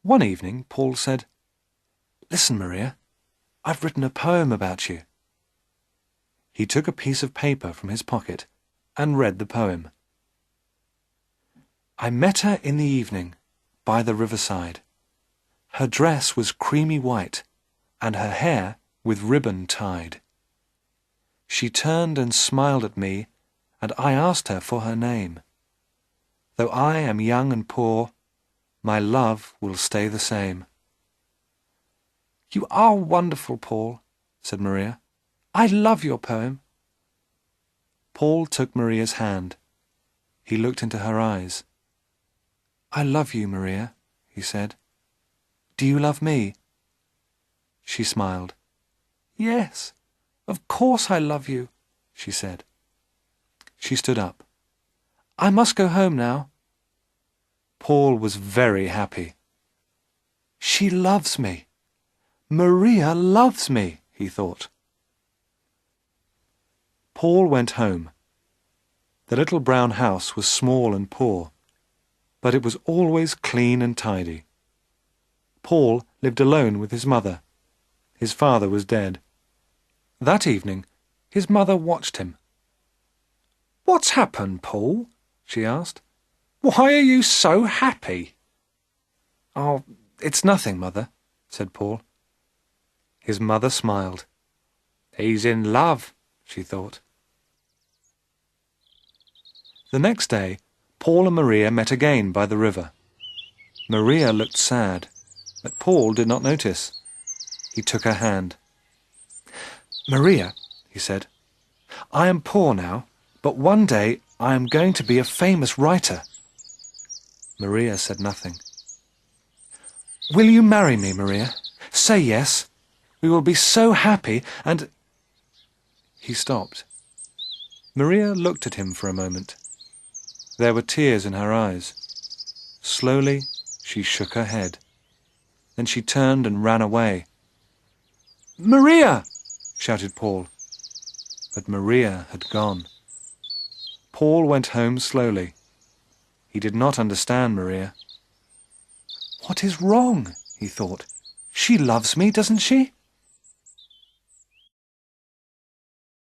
One evening, Paul said, "Listen, Maria, I've written a poem about you." He took a piece of paper from his pocket and read the poem. I met her in the evening by the riverside. Her dress was creamy white, and her hair with ribbon tied. She turned and smiled at me, and I asked her for her name. Though I am young and poor, my love will stay the same. "You are wonderful, Paul," said Maria. "I love your poem." Paul took Maria's hand. He looked into her eyes. "I love you, Maria," he said. "Do you love me?" She smiled. "Yes, of course I love you," she said. She stood up. "I must go home now." Paul was very happy. "She loves me. Maria loves me," he thought. Paul went home. The little brown house was small and poor, but it was always clean and tidy. Paul lived alone with his mother. His father was dead. That evening, his mother watched him. "What's happened, Paul?" she asked. "Why are you so happy?" "Oh, it's nothing, Mother," said Paul. His mother smiled. "He's in love," she thought. The next day, Paul and Maria met again by the river. Maria looked sad, but Paul did not notice. He took her hand. "Maria," he said, "I am poor now, but one day I am going to be a famous writer." Maria said nothing. "Will you marry me, Maria? Say yes. We will be so happy and—" He stopped. Maria looked at him for a moment. There were tears in her eyes. Slowly, she shook her head. Then she turned and ran away. "Maria!" shouted Paul. But Maria had gone. Paul went home slowly. He did not understand Maria. "What is wrong?" he thought. "She loves me, doesn't she?"